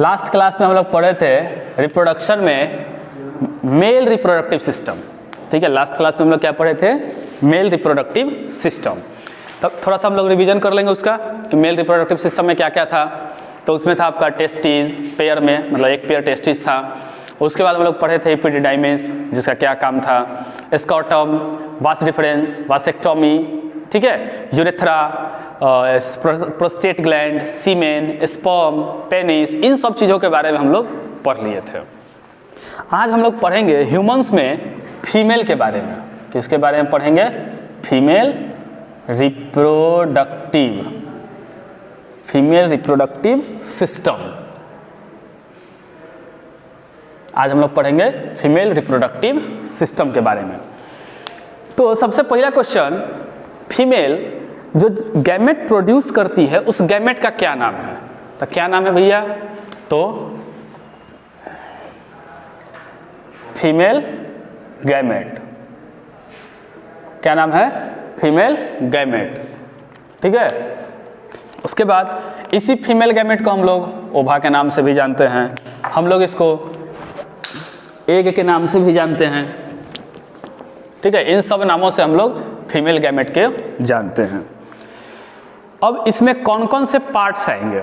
Last class में हम लोग पढ़े थे रिप्रोडक्शन में मेल रिप्रोडक्टिव सिस्टम। ठीक है, लास्ट क्लास में हम लोग क्या पढ़े थे? Male reproductive system. तब थोड़ा सा हम लोग रिवीजन कर लेंगे उसका कि मेल रिप्रोडक्टिव सिस्टम में क्या क्या था। तो उसमें था आपका टेस्टिस पेयर में, मतलब एक पेयर टेस्टिस था। उसके बाद हम लोग पढ़े थे एपिडिडाइमिस, जिसका क्या काम था, स्कॉटम, वास डिफरेंस, वासेक्टोमी, ठीक है, यूरेथ्रा, प्रोस्टेट ग्लैंड, सीमेन, स्पर्म, पेनिस, इन सब चीज़ों के बारे में हम लोग पढ़ लिए थे। आज हम लोग पढ़ेंगे ह्यूमंस में फीमेल के बारे में। किसके बारे में पढ़ेंगे? Female reproductive system. आज हम लोग पढ़ेंगे फीमेल रिप्रोडक्टिव सिस्टम के बारे में। तो सबसे पहला क्वेश्चन, फीमेल जो गैमेट प्रोड्यूस करती है उस गैमेट का क्या नाम है? तो क्या नाम है भैया? तो फीमेल गैमेट। क्या नाम है? Female gamete. ठीक है, उसके बाद इसी फीमेल गैमेट को हम लोग ओवा के नाम से भी जानते हैं, हम लोग इसको एग के नाम से भी जानते हैं। ठीक है, इन सब नामों से हम लोग फीमेल गैमेट के जानते हैं। अब इसमें कौन कौन से पार्ट्स आएंगे?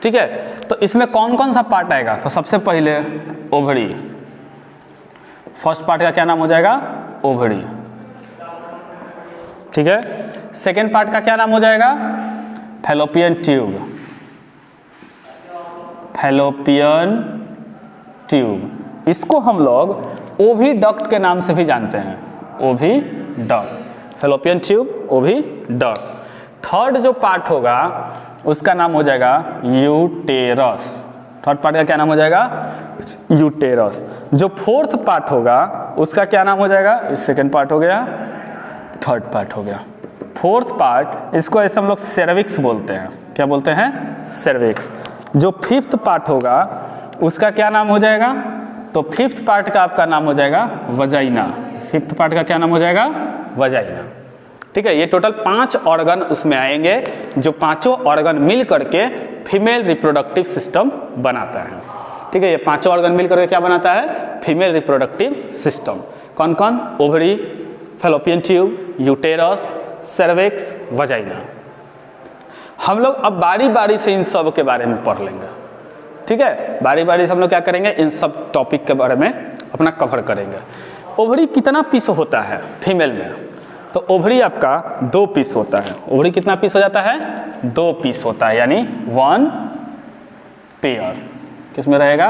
ठीक है, तो इसमें कौन कौन सा पार्ट आएगा? तो सबसे पहले ओवरी, फर्स्ट पार्ट का क्या नाम हो जाएगा? ओवरी। ठीक है, सेकेंड पार्ट का क्या नाम हो जाएगा? Fallopian tube. फैलोपियन ट्यूब, इसको हम लोग ओविडक्ट के नाम से भी जानते हैं, oviduct. Fallopian tube, oviduct. Third जो पार्ट होगा उसका नाम हो जाएगा यूटेरस। थर्ड पार्ट का क्या नाम हो जाएगा? यूटेरस। जो फोर्थ पार्ट होगा उसका क्या नाम हो जाएगा? सेकेंड पार्ट हो गया, थर्ड पार्ट हो गया। फोर्थ पार्ट, इसको ऐसे हम लोग सर्विक्स बोलते हैं। क्या बोलते हैं? सर्विक्स। जो फिफ्थ पार्ट होगा उसका क्या नाम हो जाएगा? तो फिफ्थ पार्ट का आपका नाम हो जाएगा वजाइना। फिफ्थ पार्ट का क्या नाम हो जाएगा? वजाइना। ठीक है, ये टोटल 5 ऑर्गन उसमें आएंगे, जो पांचों ऑर्गन मिल करके फीमेल रिप्रोडक्टिव सिस्टम बनाता है। ठीक है, ये पांचों ऑर्गन मिल करके क्या बनाता है? Female reproductive system. कौन कौन? Ovary, fallopian tube, uterus, cervix, vagina. हम लोग अब बारी बारी से इन सब के बारे में पढ़ लेंगे। ठीक है, बारी बारी से हम लोग क्या करेंगे? इन सब टॉपिक के बारे में अपना कवर करेंगे। ओवरी कितना पीस होता है फीमेल में? तो ओवरी आपका 2 पीस होता है। ओवरी कितना पीस हो जाता है? 2 पीस होता है, यानी 1 पेयर। किस में रहेगा?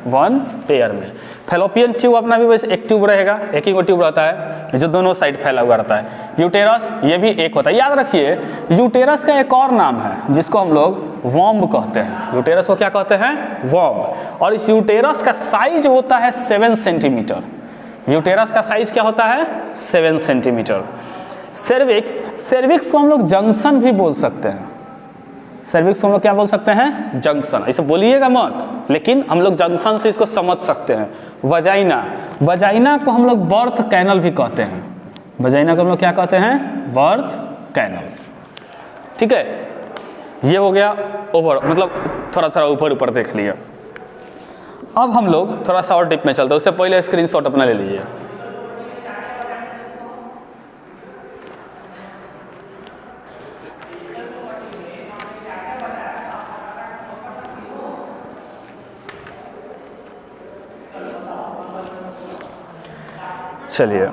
1 पेयर में। फैलोपियन ट्यूब अपना भी वैसे एक ट्यूब रहेगा, एक ही वो ट्यूब रहता है जो दोनों साइड फैला हुआ रहता है। यूटेरस, ये भी एक होता है। याद रखिए, यूटेरस का एक और नाम है जिसको हम लोग वॉम्ब कहते हैं। यूटेरस को क्या कहते हैं? वॉम्ब। और इस यूटेरस का साइज होता है 7 सेंटीमीटर। यूटेरस का साइज क्या होता है? 7 सेंटीमीटर। सर्विक्स को हम लोग जंक्शन भी बोल सकते हैं। सर्विक्स को हम लोग क्या बोल सकते हैं? जंक्शन। ऐसे बोलिएगा मत, लेकिन हम लोग जंक्शन से इसको समझ सकते हैं। वजाइना को हम लोग बर्थ कैनल भी कहते हैं। वजाइना को हम लोग क्या कहते हैं? Birth canal. ठीक है, ये हो गया ओवर, मतलब थोड़ा थोड़ा ऊपर ऊपर देख लिया। अब हम लोग थोड़ा सा और डिप में चलते हैं। उससे पहले स्क्रीनशॉट अपना ले लीजिए। चलिए,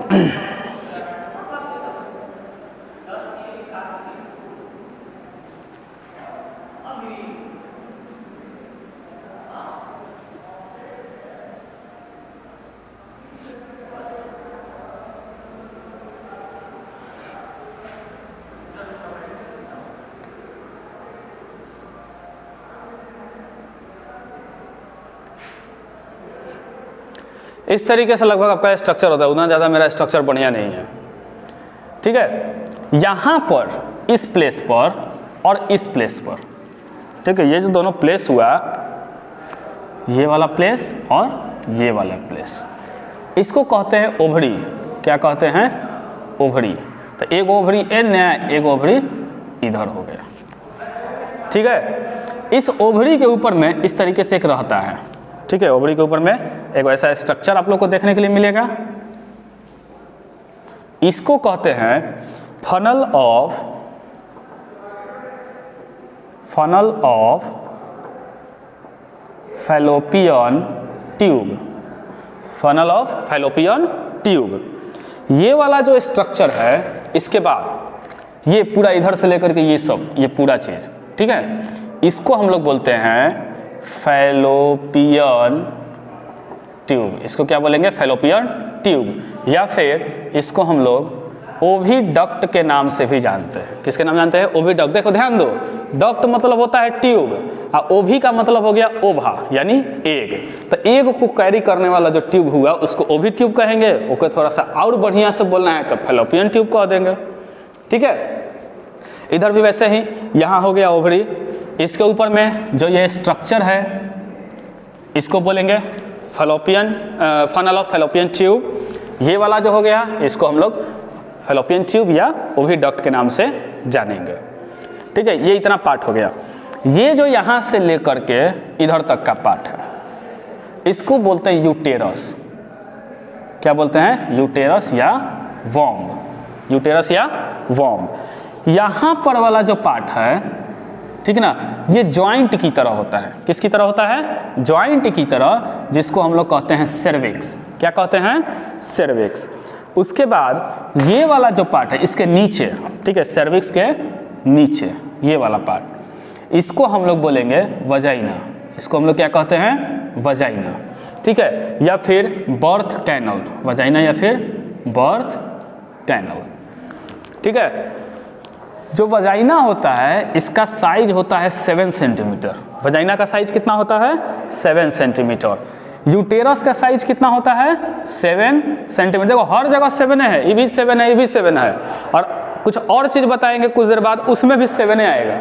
इस तरीके से लगभग आपका स्ट्रक्चर होता है। उतना ज़्यादा मेरा स्ट्रक्चर बढ़िया नहीं है। ठीक है, यहाँ पर, इस प्लेस पर और इस प्लेस पर, ठीक है, ये जो दोनों प्लेस हुआ, ये वाला प्लेस और ये वाला प्लेस, इसको कहते हैं ओवरी। क्या कहते हैं? ओवरी। तो एक ओवरी एन है, एक ओवरी इधर हो गया। ठीक है, इस ओवरी के ऊपर में इस तरीके से एक रहता है, ठीक है, ओवरी के ऊपर में एक वैसा स्ट्रक्चर आप लोग को देखने के लिए मिलेगा। इसको कहते हैं funnel of fallopian tube, funnel of fallopian tube. ये वाला जो स्ट्रक्चर है, इसके बाद ये पूरा इधर से लेकर के ये सब, ये पूरा चीज, ठीक है, इसको हम लोग बोलते हैं फैलोपियन ट्यूब। इसको क्या बोलेंगे? फैलोपियन ट्यूब, या फिर इसको हम लोग ओविडक्ट के नाम से भी जानते हैं। किसके नाम जानते हैं? ओविडक्ट। देखो ध्यान दो, डक्ट मतलब होता है ट्यूब, और ओवी का मतलब हो गया ओभा यानी एग। तो एग को कैरी करने वाला जो ट्यूब हुआ उसको ओवी ट्यूब कहेंगे। ओके, थोड़ा सा और बढ़िया से बोलना है तो फैलोपियन ट्यूब कह देंगे, ठीक है। इधर भी वैसे ही, यहाँ हो गया ओवरी, इसके ऊपर में जो ये स्ट्रक्चर है इसको बोलेंगे फनल ऑफ फैलोपियन ट्यूब। ये वाला जो हो गया इसको हम लोग फैलोपियन ट्यूब या ओविडक्ट के नाम से जानेंगे, ठीक है। ये इतना पार्ट हो गया। ये जो यहाँ से लेकर के इधर तक का पार्ट है इसको बोलते हैं यूटेरस। क्या बोलते हैं? यूटेरस या वॉम्ब, यूटेरस या वॉम्ब। यहाँ पर वाला जो पार्ट है, ठीक है ना, ये जॉइंट की तरह होता है। किसकी तरह होता है? जॉइंट की तरह, जिसको हम लोग कहते हैं सर्विक्स। क्या कहते हैं? सर्विक्स। उसके बाद ये वाला जो पार्ट है इसके नीचे, ठीक है, सर्विक्स के नीचे ये वाला पार्ट, इसको हम लोग बोलेंगे वजाइना। इसको हम लोग क्या कहते हैं? वजाइना, ठीक है, या फिर बर्थ कैनल। वजाइना या फिर बर्थ कैनल, ठीक है। जो वजाइना होता है इसका साइज होता है 7 सेंटीमीटर। वजाइना का साइज कितना होता है? 7 सेंटीमीटर। यूटेरस का साइज कितना होता है? 7 सेंटीमीटर। देखो हर जगह 7 है, ये भी 7 है, ये भी 7 है, और कुछ और चीज बताएंगे कुछ देर बाद, उसमें भी 7 आएगा।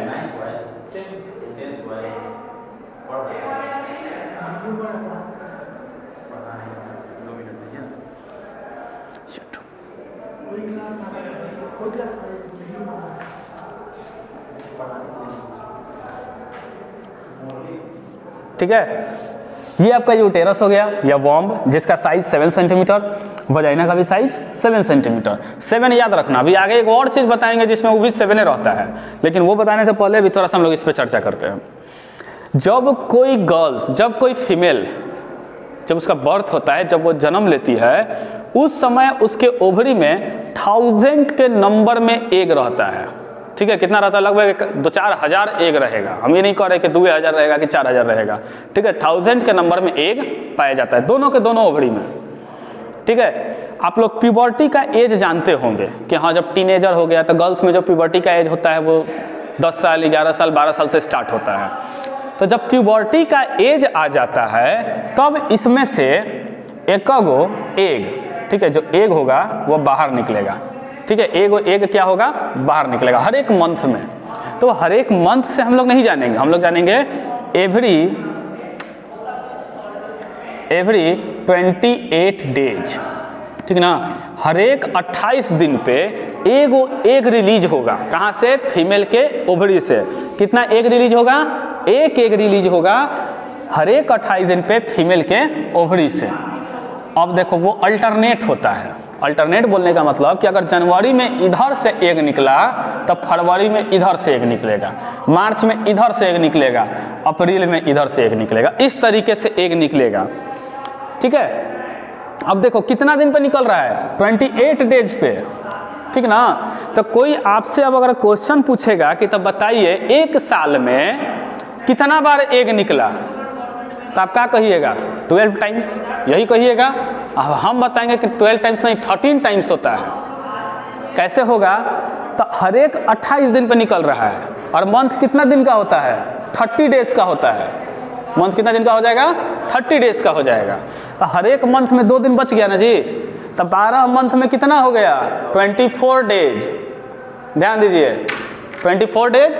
ठीक है, ये आपका यूटेरस हो गया या वॉम्ब, जिसका साइज 7 सेंटीमीटर। वजाइना का भी साइज 7 सेंटीमीटर। 7 याद रखना। अभी आगे एक और चीज बताएंगे जिसमें वो भी 7 रहता है, लेकिन वो बताने से पहले भी थोड़ा सा हम लोग इस पर चर्चा करते हैं। जब कोई गर्ल्स, जब कोई फीमेल, जब उसका बर्थ होता है, जब वो जन्म लेती है, उस समय उसके ओवरी में 1000 के नंबर में एग रहता है, ठीक है। कितना रहता है? लगभग 2-4 हज़ार एग रहेगा। हम ये नहीं कह रहे कि 2000 रहेगा कि 4000 रहेगा, ठीक है। 1000 के नंबर में एग पाया जाता है दोनों के दोनों ओवरी में, ठीक है। आप लोग प्यूबर्टी का एज जानते होंगे कि हाँ, जब टीनेजर हो गया तो गर्ल्स में जो प्यूबर्टी का एज होता है वो 10 साल, 11 साल, 12 साल से स्टार्ट होता है। तो जब प्यूबर्टी का एज आ जाता है तब इसमें से एक गो एग, ठीक है, जो एग होगा वो बाहर निकलेगा, ठीक है। एग क्या होगा? बाहर निकलेगा हर एक मंथ में। तो हर एक मंथ से हम लोग नहीं जानेंगे, हम लोग जानेंगे एवरी 28 डेज, ठीक ना। हर एक 28 दिन पे एग रिलीज होगा। कहाँ से? फीमेल के ओवरी से। कितना एग रिलीज होगा? एक एग रिलीज होगा हर एक 28 दिन पे फीमेल के ओवरी से। अब देखो वो अल्टरनेट होता है। अल्टरनेट बोलने का मतलब कि अगर जनवरी में इधर से एग निकला तब फरवरी में इधर से एग निकलेगा, मार्च में इधर से एग निकलेगा, अप्रैल में इधर से एग निकलेगा, इस तरीके से एग निकलेगा, ठीक है। अब देखो कितना दिन पे निकल रहा है? 28 डेज पे, ठीक ना। तो कोई आपसे अब अगर क्वेश्चन पूछेगा कि तब बताइए एक साल में कितना बार एग निकला, तो आप क्या कहिएगा? 12 टाइम्स, यही कहिएगा। अब हम बताएंगे कि 12 टाइम्स नहीं, 13 टाइम्स होता है। कैसे होगा? तो हर एक 28 दिन पे निकल रहा है, और मंथ कितना दिन का होता है? 30 डेज का होता है। मंथ कितना दिन का हो जाएगा? 30 डेज का हो जाएगा। तो हर एक मंथ में 2 दिन बच गया ना जी, तो 12 मंथ में कितना हो गया? 24 डेज। ध्यान दीजिए, 24 डेज।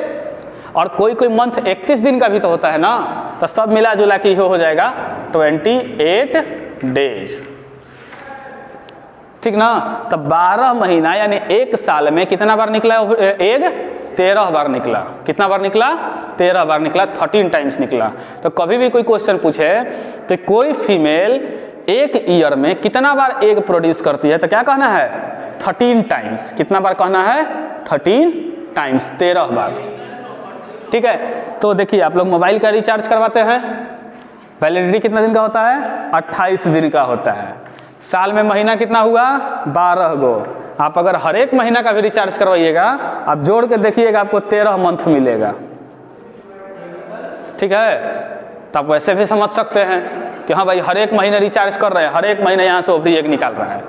और कोई कोई मंथ 31 दिन का भी तो होता है ना, तो सब मिला जुला के हो जाएगा 28 डेज, ठीक ना। तो 12 महीना यानी एक साल में कितना बार निकला एग? 13 बार निकला। कितना बार निकला? 13 बार निकला, 13 टाइम्स निकला। तो कभी भी कोई क्वेश्चन पूछे तो कोई फीमेल एक ईयर में कितना बार एग प्रोड्यूस करती है, तो क्या कहना है? 13 टाइम्स। कितना बार कहना है? 13 टाइम्स, 13 बार। ठीक है, तो देखिए आप लोग मोबाइल का रिचार्ज करवाते हैं, वैलिडिटी कितना दिन का होता है? 28 दिन का होता है। साल में महीना कितना हुआ? 12 गो। आप अगर हर एक महीना का भी रिचार्ज करवाइएगा, आप जोड़ के देखिएगा, आपको 13 मंथ मिलेगा। ठीक है, तो आप वैसे भी समझ सकते हैं कि हाँ भाई हर एक महीने रिचार्ज कर रहे हैं, हर एक महीने यहाँ से ओवरी एग निकाल रहा है,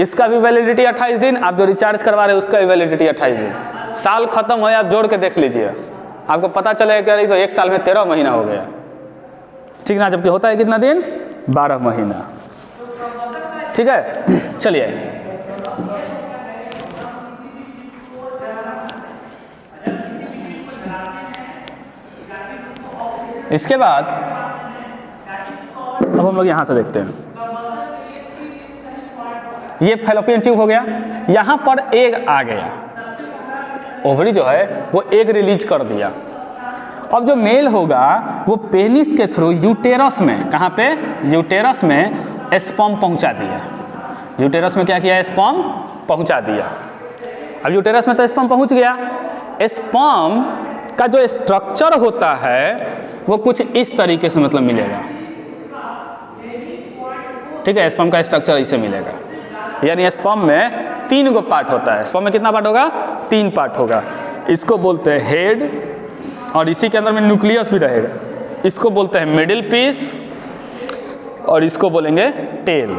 इसका भी वैलिडिटी 28 दिन, आप जो रिचार्ज करवा रहे हैं उसका भी वैलिडिटी 28 दिन। साल खत्म हो, आप जोड़ के देख लीजिए, आपको पता चलेगा कि तो एक साल में 13 महीना हो गया। ठीक ना, जबकि होता है कितना दिन? 12 महीना। ठीक है, चलिए इसके बाद अब हम लोग यहां से देखते हैं, ये फैलोपियन ट्यूब हो गया, यहां पर एग आ गया, ओवरी जो है वो एग रिलीज कर दिया। अब जो मेल होगा वो पेनिस के थ्रू यूटेरस में, कहाँ पे? यूटेरस में स्पर्म पहुंचा दिया। यूटेरस में क्या किया? स्पर्म पहुंचा दिया। अब यूटेरस में तो स्पर्म पहुंच गया, स्पर्म का जो स्ट्रक्चर होता है वो कुछ इस तरीके से मतलब मिलेगा। ठीक है, स्पर्म का स्ट्रक्चर इसे मिलेगा, यानी स्पर्म में 3 गो पार्ट होता है। स्पर्म में कितना पार्ट होगा? 3 पार्ट होगा। इसको बोलते हैं हेड, और इसी के अंदर में न्यूक्लियस भी रहेगा। इसको बोलते हैं मिडिल पीस, और इसको बोलेंगे टेल।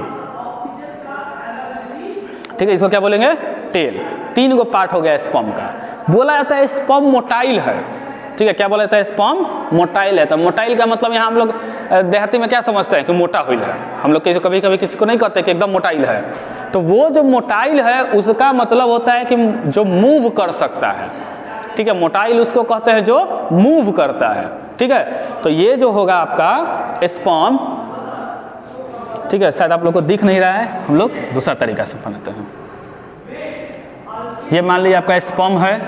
ठीक है, इसको क्या बोलेंगे? टेल। 3 गो पार्ट हो गया स्पर्म का। बोला जाता है स्पर्म मोटाइल है। ठीक है, क्या बोला जाता है? स्पर्म मोटाइल है। तो मोटाइल का मतलब यहाँ हम लोग देहाती में क्या समझते हैं कि मोटा हुई है। हम लोग कभी कभी किसी को नहीं कहते कि एकदम मोटाइल है। तो वो जो मोटाइल है उसका मतलब होता है कि जो मूव कर सकता है। ठीक है, मोटाइल उसको कहते हैं जो मूव करता है। ठीक है, तो ये जो होगा आपका स्पर्म, ठीक है, शायद आप लोग को दिख नहीं रहा है, हम लोग दूसरा तरीका से बनाते हैं। ये मान लीजिए आपका स्पर्म है,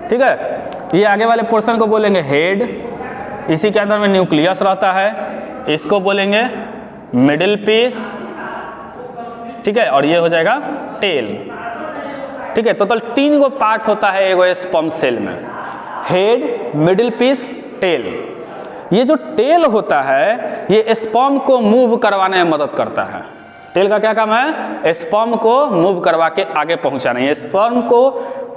ठीक है, ये आगे वाले पोर्शन को बोलेंगे हेड, इसी के अंदर में न्यूक्लियस रहता है, इसको बोलेंगे मिडिल पीस। ठीक है, और ये हो जाएगा टेल। ठीक है, टोटल 3 गो पार्ट होता है एगो स्पर्म सेल में, हेड, मिडिल पीस, टेल। ये जो टेल होता है ये स्पर्म को मूव करवाने में मदद करता है। टेल का क्या काम है? स्पर्म को मूव करवा के आगे पहुंचाना। ये स्पर्म को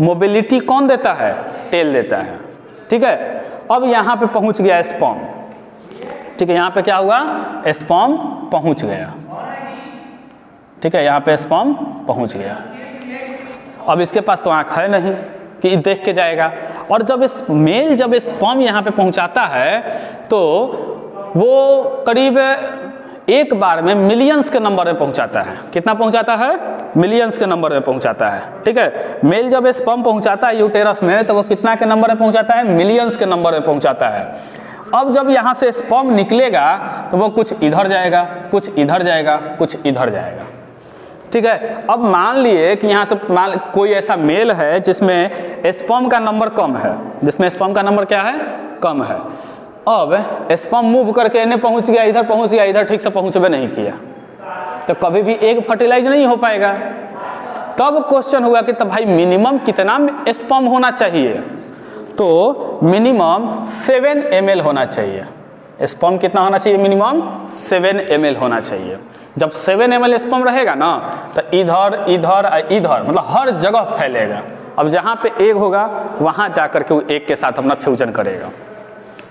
मोबिलिटी कौन देता है? टेल देता है। ठीक है, अब यहाँ पे पहुंच गया स्पर्म। ठीक है, यहाँ पे क्या हुआ? स्पर्म पहुंच गया। ठीक है, यहाँ पे स्पर्म पहुंच गया। अब इसके पास तो आँख है नहीं कि देख के जाएगा, और जब मेल जब स्पर्म यहाँ पे पहुँचाता है तो वो करीब एक बार में मिलियंस के नंबर में पहुँचाता है। कितना पहुँचाता है? मिलियंस के नंबर में पहुँचाता है। ठीक है, मेल जब स्पर्म पहुँचाता है यूटेरस में तो वो कितना के नंबर में पहुँचाता है? मिलियंस के नंबर में पहुँचाता है। अब जब यहाँ से स्पर्म निकलेगा तो वो कुछ इधर जाएगा, कुछ इधर जाएगा, कुछ इधर जाएगा। ठीक है, अब मान लिए कि यहाँ से कोई ऐसा मेल है जिसमें स्पर्म का नंबर कम है, जिसमें स्पर्म का नंबर क्या है? कम है। अब स्पर्म मूव करके इन्हें पहुँच गया, इधर पहुँच गया, इधर ठीक से पहुँचबे नहीं किया, तो कभी भी एग फर्टिलाइज नहीं हो पाएगा। तब क्वेश्चन हुआ कि तब भाई मिनिमम कितना स्पर्म होना चाहिए? तो मिनिमम 7 ml होना चाहिए। स्पर्म कितना होना चाहिए? मिनिमम 7 ml होना चाहिए। जब 7 ml स्पर्म रहेगा ना तो इधर इधर इधर मतलब हर जगह फैलेगा। अब जहाँ पे एग होगा वहाँ जाकर के वो एग के साथ अपना फ्यूजन करेगा।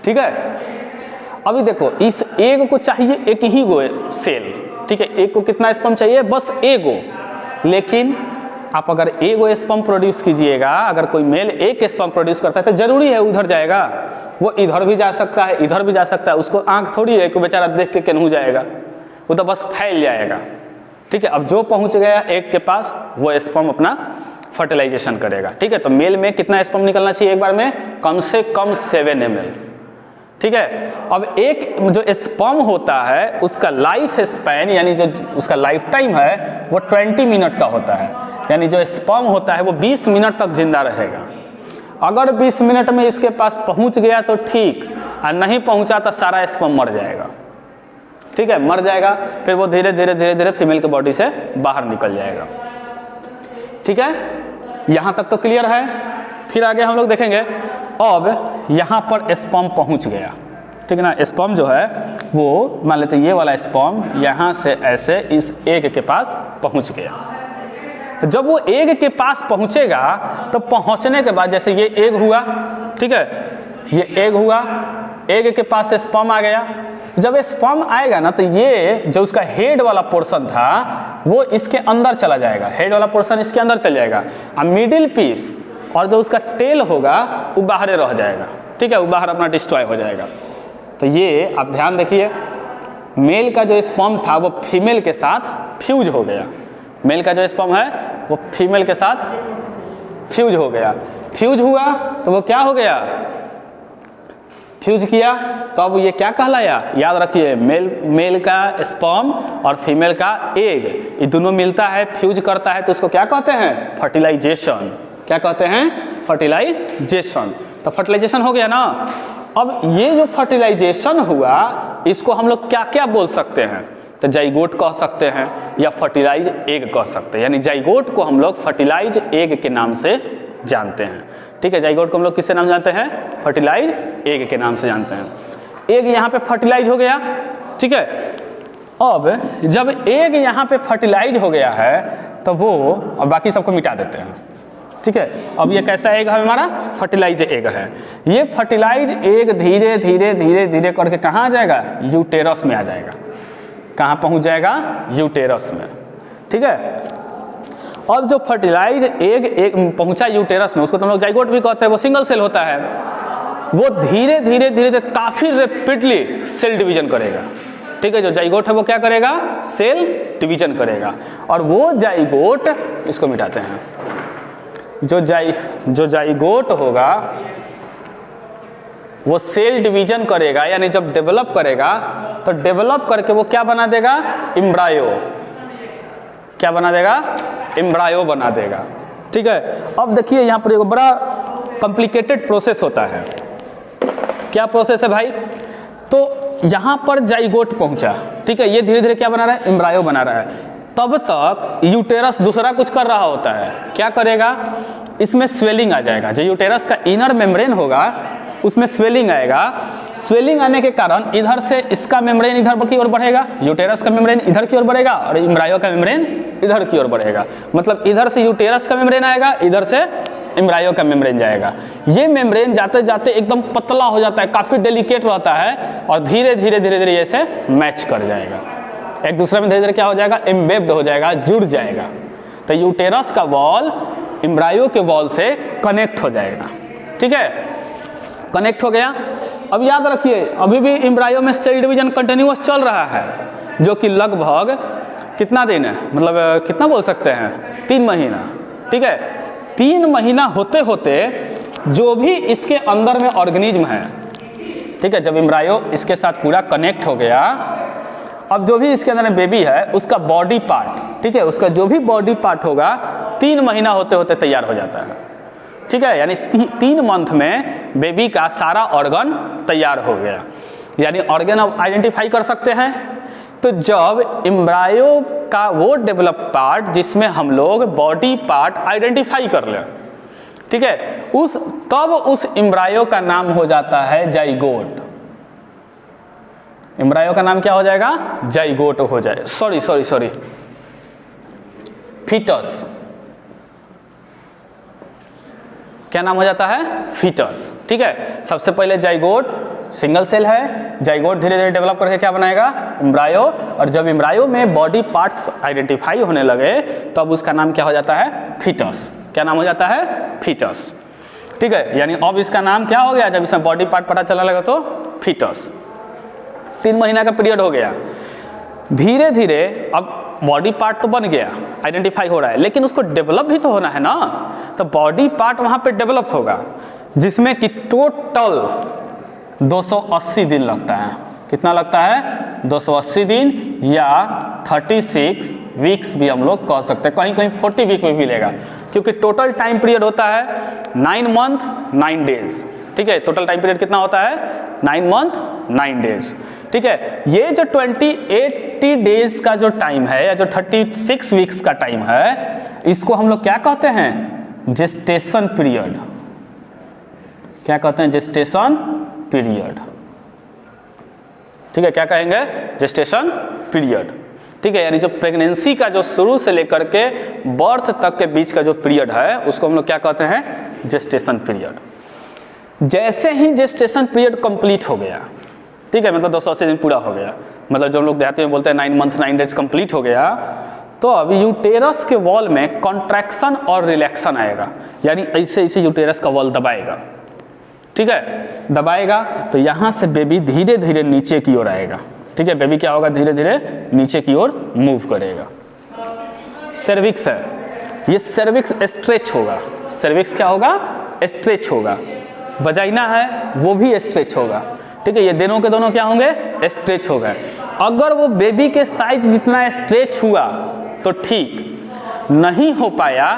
ठीक है, अभी देखो इस एग को चाहिए एक ही गो सेल। ठीक है, एग को कितना स्पर्म चाहिए? बस एगो। लेकिन आप अगर एगो स्पर्म प्रोड्यूस कीजिएगा, अगर कोई मेल एक स्पर्म प्रोड्यूस करता है तो जरूरी है उधर जाएगा, वो इधर भी जा सकता है, इधर भी जा सकता है। उसको आंख थोड़ी है कि बेचारा देख के केनहू जाएगा, वो तो बस फैल जाएगा। ठीक है, अब जो पहुंच गया एग के पास वो स्पर्म अपना फर्टिलाइजेशन करेगा। ठीक है, तो मेल में कितना स्पर्म निकलना चाहिए एक बार में? कम से कम 7 ml। ठीक है। अब एक जो स्पर्म होता है उसका लाइफ स्पैन यानी जो उसका लाइफ टाइम है वो 20 मिनट का होता है, यानी जो स्पर्म होता है वो 20 मिनट तक जिंदा रहेगा। अगर 20 मिनट में इसके पास पहुंच गया तो ठीक, और नहीं पहुंचा तो सारा स्पर्म मर जाएगा, ठीक है, मर जाएगा। फिर वो धीरे धीरे धीरे धीरे फीमेल के बॉडी से बाहर निकल जाएगा, ठीक है। यहाँ तक तो क्लियर है। फिर आगे हम लोग देखेंगे, अब यहाँ पर स्पर्म पहुँच गया, ठीक है ना। स्पर्म जो है वो मान लेते हैं ये वाला स्पर्म यहाँ से ऐसे इस एग के पास पहुँच गया। जब वो एग के पास पहुँचेगा तो पहुँचने के बाद जैसे ये एग हुआ, ठीक है, ये एग हुआ, एग के पास स्पर्म आ गया। जब स्पर्म आएगा ना तो ये जो उसका हेड वाला पोर्शन था वो इसके अंदर चला जाएगा, हेड वाला पोर्शन इसके अंदर चल जाएगा, और मिडिल पीस और जो उसका टेल होगा वो बाहर रह जाएगा, ठीक है, वो बाहर अपना डिस्ट्रॉय हो जाएगा। तो ये आप ध्यान देखिए, मेल का जो स्पर्म था वो फीमेल के साथ फ्यूज हो गया, मेल का जो स्पर्म है वो फीमेल के साथ फ्यूज हो गया। फ्यूज हुआ तो वो क्या हो गया, फ्यूज किया तो अब ये क्या कहलाया, याद रखिए, मेल का स्पर्म और फीमेल का एग ये दोनों मिलता है, फ्यूज करता है, तो उसको क्या कहते हैं, फर्टिलाइजेशन। क्या कहते हैं, फर्टिलाइजेशन। तो फर्टिलाइजेशन हो गया ना। अब ये जो फर्टिलाइजेशन हुआ इसको हम लोग क्या क्या बोल सकते हैं, तो जाइगोट कह सकते हैं या फर्टिलाइज एग कह सकते हैं, यानी जाइगोट को हम लोग फर्टिलाइज एग के नाम से जानते हैं, ठीक है। जाइगोट को हम लोग किससे नाम जानते हैं, फर्टिलाइज एग के नाम से जानते हैं। एग यहाँ पे फर्टिलाइज हो गया, ठीक है। अब जब एग यहाँ पे फर्टिलाइज हो गया है तो वो, अब बाकी सबको मिटा देते हैं, ठीक है। अब ये कैसा एग है, हमारा फर्टिलाइज एग है। ये फर्टिलाइज एग धीरे धीरे धीरे धीरे करके कहाँ आ जाएगा, यूटेरस में आ जाएगा। कहाँ पहुँच जाएगा, यूटेरस में, ठीक है। अब जो फर्टिलाइज एग पहुंचा यूटेरस में, उसको तो हम लोग जाइगोट भी कहते हैं, वो सिंगल सेल होता है, वो धीरे धीरे धीरे धीरे काफी रैपिडली सेल डिवीजन करेगा, ठीक है। जो जाइगोट है वो क्या करेगा, सेल डिवीजन करेगा, और वो जाइगोट, इसको मिटाते हैं, जो जाइगोट होगा वो सेल डिवीजन करेगा, यानी जब डेवलप करेगा तो डेवलप करके वो क्या बना देगा, एम्ब्रायो। क्या बना देगा, एम्ब्रायो बना देगा, ठीक है। अब देखिए यहाँ पर एक बड़ा कॉम्प्लिकेटेड प्रोसेस होता है। क्या प्रोसेस है भाई, तो यहाँ पर जाइगोट पहुंचा, ठीक है, ये धीरे धीरे क्या बना रहा है, एम्ब्रायो बना रहा है। तब तक यूटेरस दूसरा कुछ कर रहा होता है, क्या करेगा, इसमें स्वेलिंग आ जाएगा। जो यूटेरस का इनर मेम्ब्रेन होगा उसमें स्वेलिंग आएगा। स्वेलिंग आने के कारण इधर से इसका मेम्ब्रेन इधर की ओर बढ़ेगा, यूटेरस का मेम्ब्रेन इधर की ओर बढ़ेगा, और एम्ब्रायो का मेम्ब्रेन इधर की ओर बढ़ेगा। मतलब इधर से यूटेरस का मेम्ब्रेन आएगा, इधर से एम्ब्रायो का मेम्ब्रेन जाएगा। ये मेम्ब्रेन जाते जाते एकदम पतला हो जाता है, काफी डेलिकेट रहता है, और धीरे धीरे धीरे धीरे ऐसे मैच कर जाएगा, एक दूसरे में धीरे धीरे क्या हो जाएगा, एम्बेब्ड हो जाएगा, जुड़ जाएगा। तो यूटेरस का वॉल एम्ब्रायो के वॉल से कनेक्ट हो जाएगा, ठीक है, कनेक्ट हो गया। अब याद रखिए, अभी भी एम्ब्रायो में सेल डिवीजन कंटिन्यूअस चल रहा है, जो कि लगभग कितना दिन है, मतलब कितना बोल सकते हैं, 3 महीना, ठीक है। 3 महीना होते होते जो भी इसके अंदर में ऑर्गेनिज्म है, ठीक है, जब एम्ब्रायो इसके साथ पूरा कनेक्ट हो गया, अब जो भी इसके अंदर में बेबी है उसका बॉडी पार्ट, ठीक है, उसका जो भी बॉडी पार्ट होगा 3 महीना होते होते तैयार हो जाता है, ठीक है। यानी 3 मंथ में बेबी का सारा ऑर्गन तैयार हो गया, यानी ऑर्गन अब आइडेंटिफाई कर सकते हैं। तो जब एम्ब्रायो का वो डेवलप पार्ट जिसमें हम लोग बॉडी पार्ट आइडेंटिफाई कर लें, ठीक है, तब उस एम्ब्रायो का नाम हो जाता है जाइगोट। एम्ब्रायो का नाम क्या हो जाएगा, जाइगोट हो जाए, सॉरी फीटस। क्या नाम हो जाता है, फीटस, ठीक है। सबसे पहले जाइगोट सिंगल सेल है, जाइगोट धीरे धीरे डेवलप करके क्या बनाएगा, एम्ब्रायो, और जब एम्ब्रायो में बॉडी पार्ट्स आइडेंटिफाई होने लगे तब तो उसका नाम क्या हो जाता है, फीटस। क्या नाम हो जाता है, फीटस, ठीक है। यानी अब इसका नाम क्या हो गया, जब इसमें बॉडी पार्ट पता चलने लगा तो फीटस। 3 महीना का पीरियड हो गया, धीरे धीरे अब बॉडी पार्ट तो बन गया, आइडेंटिफाई हो रहा है, लेकिन उसको डेवलप भी तो होना है ना। तो बॉडी पार्ट वहां पे डेवलप होगा जिसमें कि टोटल 280 दिन लगता है। कितना लगता है? 280 दिन या 36 वीक्स भी हम लोग कह सकते हैं, कहीं कहीं 40 वीक में भी लेगा, क्योंकि टोटल टाइम पीरियड होता है 9 मंथ 9 डेज। ठीक है, टोटल टाइम पीरियड कितना होता है? 9 मंथ 9 डेज। ठीक है, ये जो 80 डेज का जो टाइम है या जो 36 वीक्स का टाइम है, इसको हम लोग क्या कहते हैं? Gestation period. क्या कहते हैं? Gestation period. ठीक है, क्या कहेंगे? Gestation period. ठीक है, यानी जो प्रेगनेंसी का जो शुरू से लेकर के बर्थ तक के बीच का जो पीरियड है उसको हम लोग क्या कहते हैं? Gestation period. जैसे ही जेस्टेशन पीरियड कंप्लीट हो गया, ठीक है, मतलब 280 दिन पूरा हो गया, मतलब जो हम लोग देहाती में बोलते हैं 9 मंथ 9 डेज कंप्लीट हो गया, तो अब यूटेरस के वॉल में कॉन्ट्रैक्शन और रिलैक्शन आएगा, यानी ऐसे ऐसे यूटेरस का वॉल दबाएगा। ठीक है, दबाएगा तो यहाँ से बेबी धीरे धीरे नीचे की ओर आएगा। ठीक है, बेबी क्या होगा? धीरे धीरे नीचे की ओर मूव करेगा। सर्विक्स है, ये सर्विक्स स्ट्रेच होगा। सर्विक्स क्या होगा? स्ट्रेच होगा। वजाइना है वो भी स्ट्रेच होगा। ठीक है, ये दोनों के दोनों क्या होंगे? स्ट्रेच हो गए। अगर वो बेबी के साइज जितना स्ट्रेच हुआ तो ठीक, नहीं हो पाया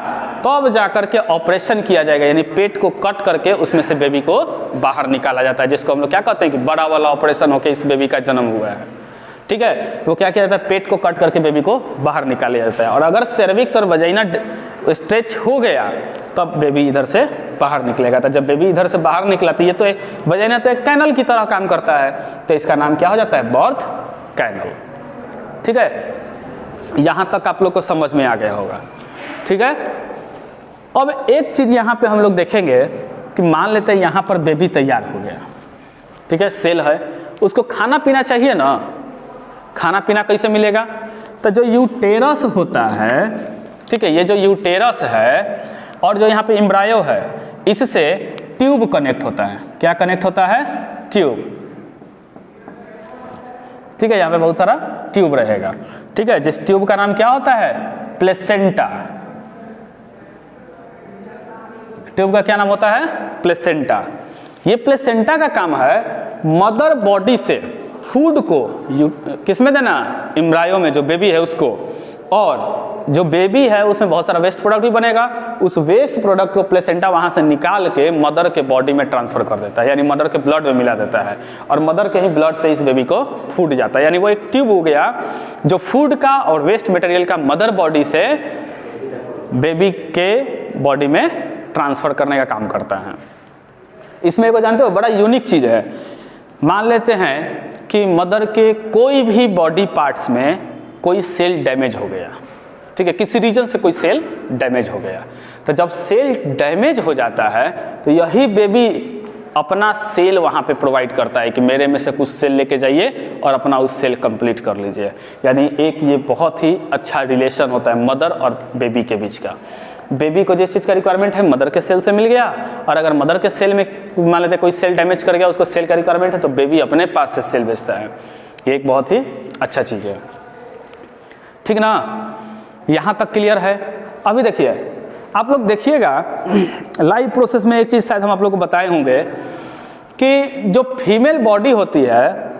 तो अब जाकर के ऑपरेशन किया जाएगा, यानी पेट को कट करके उसमें से बेबी को बाहर निकाला जाता है, जिसको हम लोग क्या कहते हैं कि बड़ा वाला ऑपरेशन होकर इस बेबी का जन्म हुआ है। ठीक है, तो क्या किया जाता है? पेट को कट करके बेबी को बाहर निकाला जाता है। और अगर सर्विक्स और वजाइना स्ट्रेच हो गया तब बेबी इधर से बाहर निकलेगा। तो जब बेबी इधर से बाहर निकला तो ये तो वजाइना तो एक कैनल की तरह काम करता है, तो इसका नाम क्या हो जाता है? Birth canal. ठीक है, यहाँ तक आप लोग को समझ में आ गया होगा। ठीक है, अब एक चीज़ यहाँ पे हम लोग देखेंगे कि मान लेते हैं यहाँ पर बेबी तैयार हो गया। ठीक है, सेल है, उसको खाना पीना चाहिए ना। खाना पीना कैसे मिलेगा? तो जो यूटेरस होता है, ठीक है, ये जो यूटेरस है और जो यहाँ पे एम्ब्रायो है, इससे ट्यूब कनेक्ट होता है। क्या कनेक्ट होता है? ट्यूब। ठीक है, यहाँ पे बहुत सारा ट्यूब रहेगा। ठीक है, जिस ट्यूब का नाम क्या होता है? प्लेसेंटा। ट्यूब का क्या नाम होता है? प्लेसेंटा। ये प्लेसेंटा का काम है मदर बॉडी से फूड को किसमें देना? एम्ब्रायो में, जो बेबी है उसको। और जो बेबी है उसमें बहुत सारा वेस्ट प्रोडक्ट भी बनेगा, उस वेस्ट प्रोडक्ट को प्लेसेंटा वहाँ से निकाल के मदर के बॉडी में ट्रांसफर कर देता है, यानी मदर के ब्लड में मिला देता है, और मदर के ही ब्लड से इस बेबी को फूड जाता है। यानी वो एक ट्यूब हो गया जो फूड का और वेस्ट मटेरियल का मदर बॉडी से बेबी के बॉडी में ट्रांसफर करने का काम करता है। इसमें एक जानते हो बड़ा यूनिक चीज़ है। मान लेते हैं कि मदर के कोई भी बॉडी पार्ट्स में कोई सेल डैमेज हो गया। ठीक है, किसी रीजन से कोई सेल डैमेज हो गया, तो जब सेल डैमेज हो जाता है तो यही बेबी अपना सेल वहाँ पे प्रोवाइड करता है कि मेरे में से कुछ सेल लेके जाइए और अपना उस सेल कंप्लीट कर लीजिए। यानी एक ये बहुत ही अच्छा रिलेशन होता है मदर और बेबी के बीच का। बेबी को जिस चीज़ का रिक्वायरमेंट है मदर के सेल से मिल गया, और अगर मदर के सेल में मान लेते कोई सेल डैमेज कर गया, उसको सेल का रिक्वायरमेंट है, तो बेबी अपने पास से सेल भेजता है। ये एक बहुत ही अच्छा चीज़ है। ठीक ना, यहाँ तक क्लियर है? अभी देखिए, आप लोग देखिएगा लाइव प्रोसेस में एक चीज़ शायद हम आप लोग को बताए होंगे कि जो फीमेल बॉडी होती है,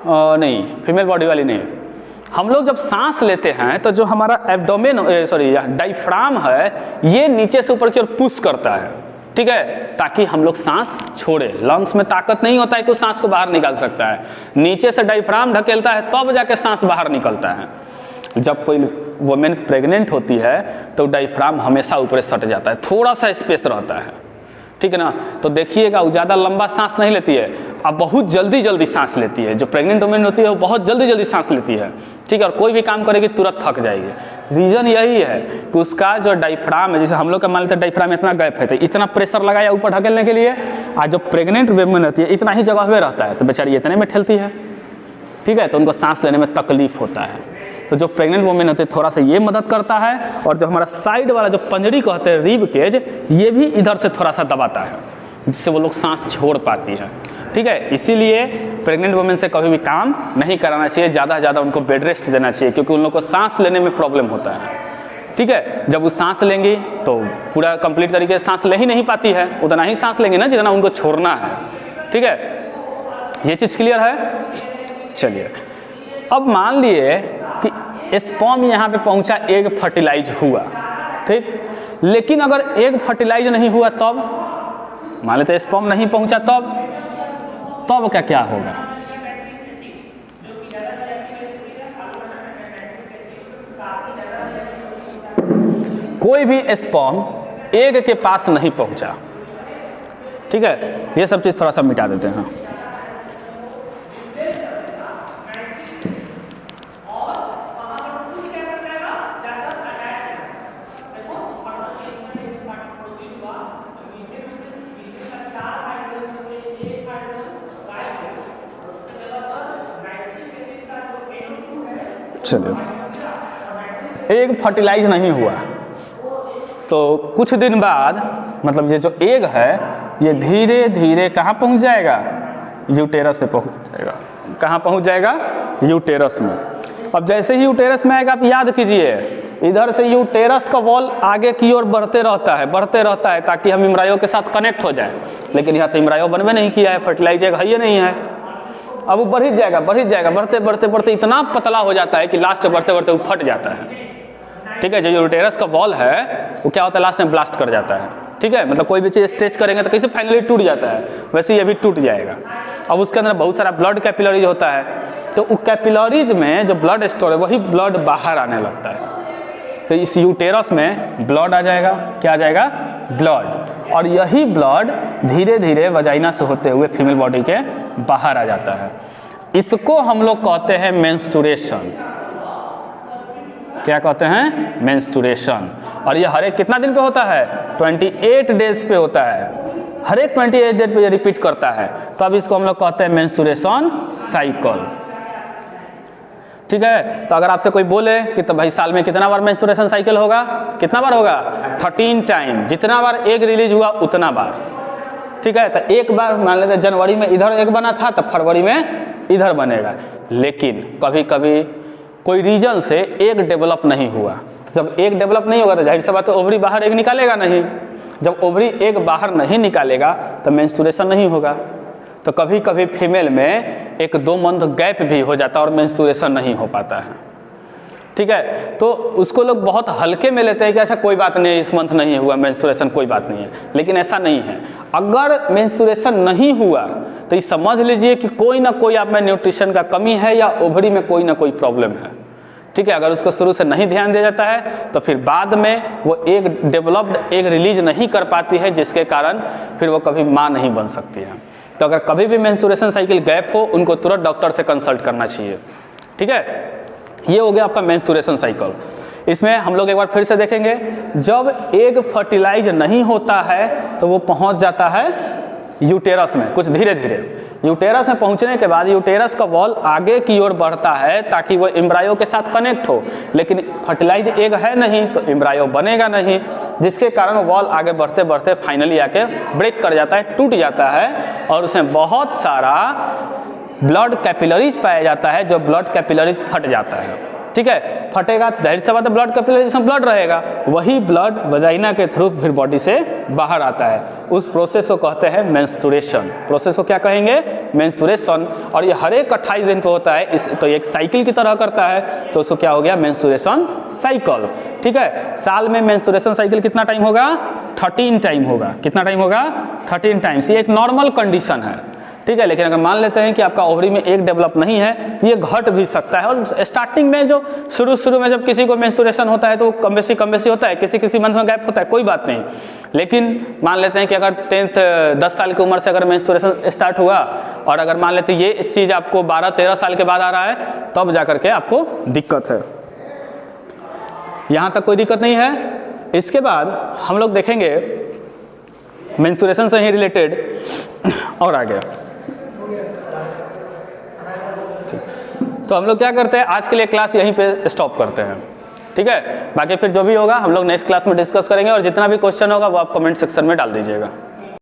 नहीं फीमेल बॉडी वाली नहीं, हम लोग जब सांस लेते हैं तो जो हमारा एब्डोमेन डायफ्राम है, ये नीचे से ऊपर की ओर पुश करता है। ठीक है, ताकि हम लोग सांस छोड़े। लंग्स में ताकत नहीं होता है कि सांस को बाहर निकाल सकता है, नीचे से डायफ्राम ढकेलता है तब जाके सांस बाहर निकलता है। जब कोई वुमेन प्रेग्नेंट होती है तो डायफ्राम हमेशा ऊपर सट जाता है, थोड़ा सा स्पेस रहता है। ठीक है ना, तो देखिएगा वो ज़्यादा लंबा सांस नहीं लेती है, अब बहुत जल्दी जल्दी सांस लेती है। जो प्रेग्नेंट वुमेन होती है वो बहुत जल्दी जल्दी सांस लेती है। ठीक है, और कोई भी काम करेगी तुरंत थक जाएगी। रीज़न यही है कि उसका जो डायफ्राम है, जैसे हम लोग का मान लेते हैं डायफ्राम इतना गैप है तो इतना प्रेशर लगाया ऊपर ढकेलने के लिए, आज जो प्रेग्नेंट वुमेन होती है इतना ही जगह में रहता है तो बेचारी इतने में ठेलती है। ठीक है, तो उनको सांस लेने में तकलीफ होता है। तो जो प्रेग्नेंट वुमेन होते हैं थोड़ा सा ये मदद करता है, और जो हमारा साइड वाला जो पंजरी कहते हैं रिब केज, ये भी इधर से थोड़ा सा दबाता है, जिससे वो लोग सांस छोड़ पाती है। ठीक है, इसीलिए प्रेग्नेंट वुमेन से कभी भी काम नहीं कराना चाहिए, ज़्यादा से ज़्यादा उनको बेड रेस्ट देना चाहिए, क्योंकि उन लोग को सांस लेने में प्रॉब्लम होता है। ठीक है, जब वो सांस लेंगी तो पूरा कंप्लीट तरीके से सांस ले ही नहीं पाती है, उतना ही सांस लेंगी ना जितना उनको छोड़ना है। ठीक है, ये चीज़ क्लियर है। चलिए अब मान लिए कि स्पर्म यहाँ पे पहुँचा, एग फर्टिलाइज हुआ, ठीक, लेकिन अगर एग फर्टिलाइज नहीं हुआ तब, मान लेते स्पर्म नहीं पहुँचा तब क्या होगा? कोई भी स्पर्म एग के पास नहीं पहुंचा, ठीक है, ये सब चीज़ थोड़ा सा मिटा देते हैं। चलिए, एग फर्टिलाइज नहीं हुआ तो कुछ दिन बाद, मतलब ये जो एग है ये धीरे धीरे कहाँ पहुँच जाएगा? यूटेरस से पहुँच जाएगा। कहाँ पहुँच जाएगा? यूटेरस में। अब जैसे ही यूटेरस में आएगा, आप याद कीजिए, इधर से यूटेरस का वॉल आगे की ओर बढ़ते रहता है ताकि हम एम्ब्रायो के साथ कनेक्ट हो जाए, लेकिन यहाँ तो एम्ब्रायो बनवे नहीं किया है, फर्टिलाइज एग है ही नहीं है। अब वो बढ़ ही जाएगा, बढ़ते इतना पतला हो जाता है कि लास्ट बढ़ते वो फट जाता है, ठीक है। जो यूटेरस का वॉल है वो क्या होता है, लास्ट में ब्लास्ट कर जाता है, ठीक है। मतलब कोई भी चीज़ स्ट्रेच करेंगे तो कैसे फाइनली टूट जाता है, वैसे ये भी टूट जाएगा। अब उसके अंदर बहुत सारा ब्लड कैपिलरीज होता है, तो उस कैपिलरीज में जो ब्लड स्टोर है वही ब्लड बाहर आने लगता है, तो इस यूटेरस में ब्लड आ जाएगा। क्या आ जाएगा? ब्लड। और यही ब्लड धीरे धीरे वजाइना से होते हुए फीमेल बॉडी के बाहर आ जाता है। इसको हम लोग कहते हैं मेंस्ट्रुएशन। क्या कहते हैं? मेंस्ट्रुएशन। और ये हर एक कितना दिन पे होता है? 28 डेज पे होता है। हर एक 28 डेज पे ये रिपीट करता है, तो अब इसको हम लोग कहते हैं मेंस्ट्रुएशन साइकिल, ठीक है। तो अगर आपसे कोई बोले कि तो भाई साल में कितना बार मेंस्ट्रुएशन साइकिल होगा, कितना बार होगा? 13 टाइम। जितना बार एग रिलीज हुआ उतना बार, ठीक है। तो एक बार मान लेते जनवरी में इधर एग बना था तो फरवरी में इधर बनेगा, लेकिन कभी कभी कोई रीजन से एग डेवलप नहीं हुआ, तो जब एग डेवलप नहीं होगा तो जाहिर सी बात है ओवरी बाहर एग निकालेगा नहीं। जब ओवरी एग बाहर नहीं निकालेगा तो मेंस्ट्रुएशन नहीं होगा। तो कभी कभी फीमेल में 1-2 मंथ गैप भी हो जाता है और मेंस्ट्रुएशन नहीं हो पाता है, ठीक है। तो उसको लोग बहुत हल्के में लेते हैं कि ऐसा कोई बात नहीं है, इस मंथ नहीं हुआ मेंस्ट्रुएशन, कोई बात नहीं है, लेकिन ऐसा नहीं है। अगर मेंस्ट्रुएशन नहीं हुआ तो ये समझ लीजिए कि कोई ना कोई आप में न्यूट्रिशन का कमी है या ओवरी में कोई ना कोई प्रॉब्लम है, ठीक है। अगर उसको शुरू से नहीं ध्यान दिया जाता है तो फिर बाद में वो एक डेवलप्ड एग रिलीज नहीं कर पाती है, जिसके कारण फिर वो कभी माँ नहीं बन सकती है। तो अगर कभी भी मेंस्ट्रुएशन साइकिल गैप हो, उनको तुरंत डॉक्टर से कंसल्ट करना चाहिए, ठीक है। ये हो गया आपका मेंस्ट्रुएशन साइकिल। इसमें हम लोग एक बार फिर से देखेंगे, जब एग फर्टिलाइज नहीं होता है तो वो पहुंच जाता है यूटेरस में। कुछ धीरे धीरे यूटेरस में पहुंचने के बाद यूटेरस का वॉल आगे की ओर बढ़ता है ताकि वो एम्ब्रायो के साथ कनेक्ट हो, लेकिन फर्टिलाइज एग है नहीं तो एम्ब्रायो बनेगा नहीं, जिसके कारण वॉल आगे बढ़ते बढ़ते फाइनली आके ब्रेक कर जाता है, टूट जाता है, और उसमें बहुत सारा ब्लड कैपिलरीज पाया जाता है, जो ब्लड कैपिलरीज फट जाता है, ठीक है। फटेगा जाहिर सी बात है ब्लड कैपिलरीज में ब्लड रहेगा, वही ब्लड वजाइना के थ्रू फिर बॉडी से बाहर आता है। उस प्रोसेस को कहते हैं मेंस्ट्रुएशन। प्रोसेस को क्या कहेंगे? मेंस्ट्रुएशन। और ये हर एक 28 दिन पे होता है, तो एक साइकिल की तरह करता है, तो उसको क्या हो गया? मेंस्ट्रुएशन साइकिल, ठीक है। साल में मेंस्ट्रुएशन साइकिल कितना टाइम होगा? 13 टाइम होगा। कितना टाइम होगा? 13 टाइम्स। ये एक नॉर्मल कंडीशन है, ठीक है। लेकिन अगर मान लेते हैं कि आपका ओवरी में एग डेवलप नहीं है तो ये घट भी सकता है। और स्टार्टिंग में जो शुरू में जब किसी को मेंस्ट्रुएशन होता है तो कम बेसी होता है, किसी मंथ में गैप होता है, कोई बात नहीं। लेकिन मान लेते हैं कि अगर 10 साल की उम्र से अगर मेंस्ट्रुएशन स्टार्ट हुआ और अगर मान लेते हैं ये चीज़ आपको 12-13 साल के बाद आ रहा है, तब जा करके आपको दिक्कत है। यहाँ तक कोई दिक्कत नहीं है। इसके बाद हम लोग देखेंगे मेंस्ट्रुएशन से ही रिलेटेड और आगे। तो हम लोग क्या करते हैं, आज के लिए क्लास यहीं पे स्टॉप करते हैं, ठीक है। बाकी फिर जो भी होगा हम लोग नेक्स्ट क्लास में डिस्कस करेंगे, और जितना भी क्वेश्चन होगा वो आप कमेंट सेक्शन में डाल दीजिएगा।